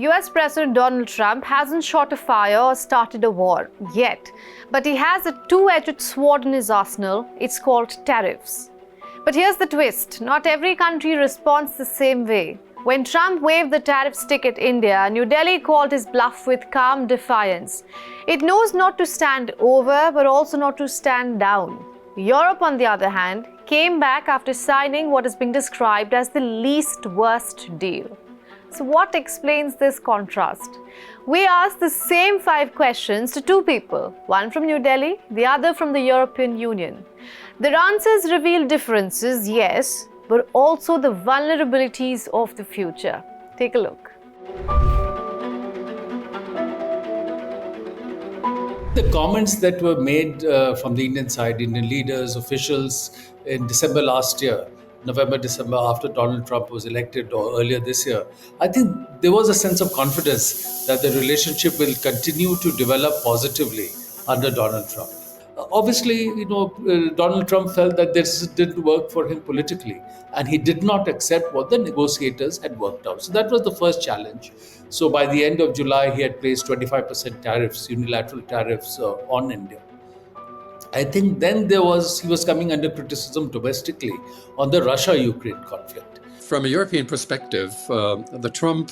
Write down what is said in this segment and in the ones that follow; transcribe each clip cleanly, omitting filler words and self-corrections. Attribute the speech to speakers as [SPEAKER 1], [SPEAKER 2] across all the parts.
[SPEAKER 1] US President Donald Trump hasn't shot a fire or started a war yet, but he has a two-edged sword in his arsenal. It's called tariffs. But here's the twist. Not every country responds the same way. When Trump waved the tariff stick at India, New Delhi called his bluff with calm defiance. It knows not to stand over, but also not to stand down. Europe, on the other hand, came back after signing what is being described as the least worst deal. So what explains this contrast? We asked the same 5 questions to 2 people, one from New Delhi, the other from the European Union. Their answers reveal differences, yes, but also the vulnerabilities of the future. Take a look.
[SPEAKER 2] The comments that were made from the Indian side, Indian leaders, officials in December last year, November, December, after Donald Trump was elected or earlier this year, I think there was a sense of confidence that the relationship will continue to develop positively under Donald Trump. Obviously, Donald Trump felt that this didn't work for him politically, and he did not accept what the negotiators had worked out. So that was the first challenge. So by the end of July, he had placed 25% tariffs, unilateral tariffs on India. I think then he was coming under criticism domestically on the Russia-Ukraine conflict.
[SPEAKER 3] From a European perspective, the Trump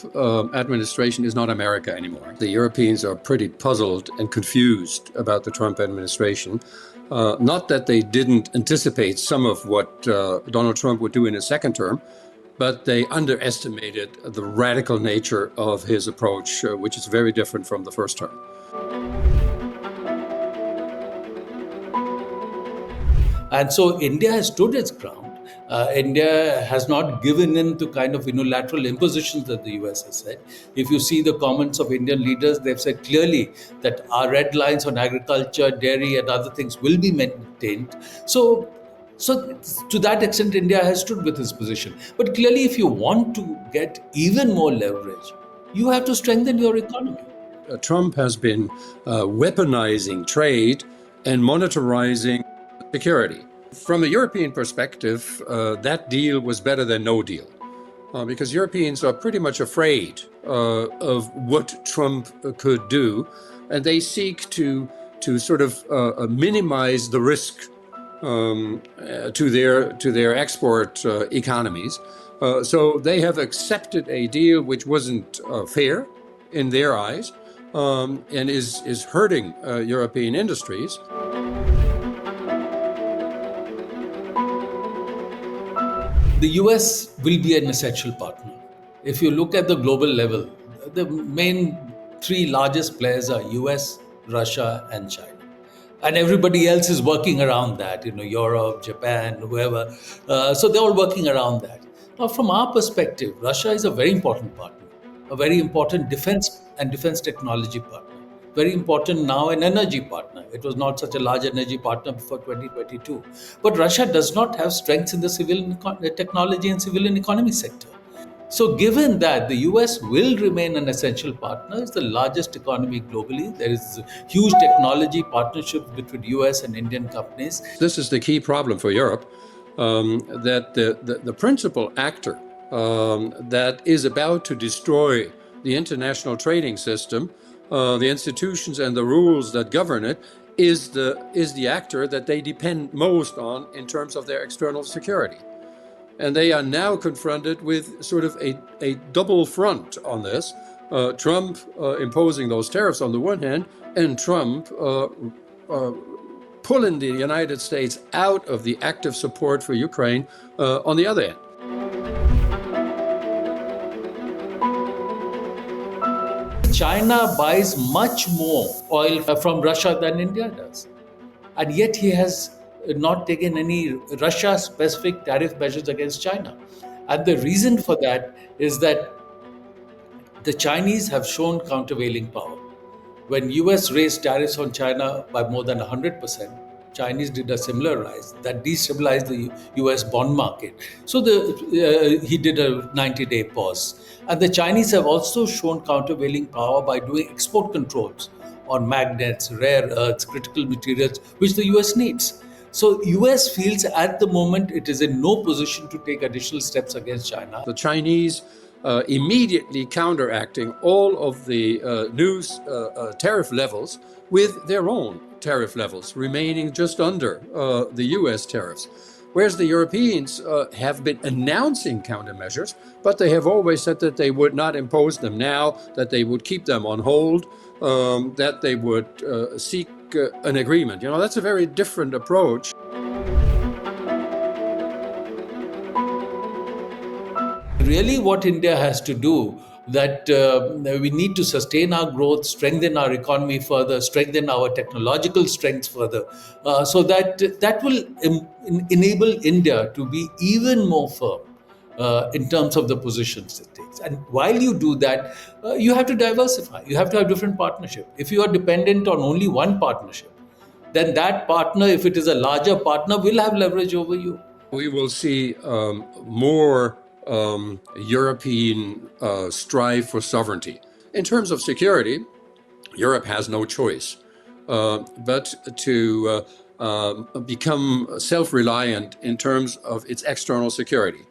[SPEAKER 3] administration is not America anymore. The Europeans are pretty puzzled and confused about the Trump administration. Not that they didn't anticipate some of what Donald Trump would do in his second term, but they underestimated the radical nature of his approach, which is very different from the first term.
[SPEAKER 2] And so India has stood its ground. India has not given in to kind of unilateral impositions that the US has said. If you see the comments of Indian leaders, they've said clearly that our red lines on agriculture, dairy, and other things will be maintained. So to that extent, India has stood with its position. But clearly, if you want to get even more leverage, you have to strengthen your economy.
[SPEAKER 3] Trump has been weaponizing trade and monetarizing security. From a European perspective, that deal was better than no deal, because Europeans are pretty much afraid of what Trump could do, and they seek to sort of minimize the risk to their export economies. So they have accepted a deal which wasn't fair in their eyes, and is hurting European industries.
[SPEAKER 2] The US will be an essential partner. If you look at the global level, the main 3 largest players are US, Russia, and China. And everybody else is working around that, Europe, Japan, whoever. So they're all working around that. Now, from our perspective, Russia is a very important partner, a very important defense and defense technology partner. Very important now an energy partner. It was not such a large energy partner before 2022. But Russia does not have strengths in the civilian technology and civilian economy sector. So given that the US will remain an essential partner, it's the largest economy globally. There is huge technology partnerships between US and Indian companies.
[SPEAKER 3] This is the key problem for Europe, that the principal actor that is about to destroy the international trading system, the institutions and the rules that govern it, is the actor that they depend most on in terms of their external security. And they are now confronted with sort of a double front on this. Trump imposing those tariffs on the one hand, and Trump pulling the United States out of the active support for Ukraine on the other hand.
[SPEAKER 2] China buys much more oil from Russia than India does. And yet he has not taken any Russia-specific tariff measures against China. And the reason for that is that the Chinese have shown countervailing power. When US raised tariffs on China by more than 100%, Chinese did a similar rise that destabilized the US bond market. So he did a 90-day pause. And the Chinese have also shown countervailing power by doing export controls on magnets, rare earths, critical materials, which the US needs. So US feels at the moment it is in no position to take additional steps against China.
[SPEAKER 3] The Chinese immediately counteracting all of the new tariff levels with their own tariff levels, remaining just under the US tariffs. Whereas the Europeans have been announcing countermeasures, but they have always said that they would not impose them now, that they would keep them on hold, that they would seek an agreement. You know, that's a very different approach.
[SPEAKER 2] Really what India has to do, that we need to sustain our growth, strengthen our economy further, strengthen our technological strengths further, so that will enable India to be even more firm in terms of the positions it takes. And while you do that, you have to diversify. You have to have different partnership. If you are dependent on only one partnership, then that partner, if it is a larger partner, will have leverage over you.
[SPEAKER 3] We will see more European strive for sovereignty. In terms of security, Europe has no choice but to become self-reliant in terms of its external security.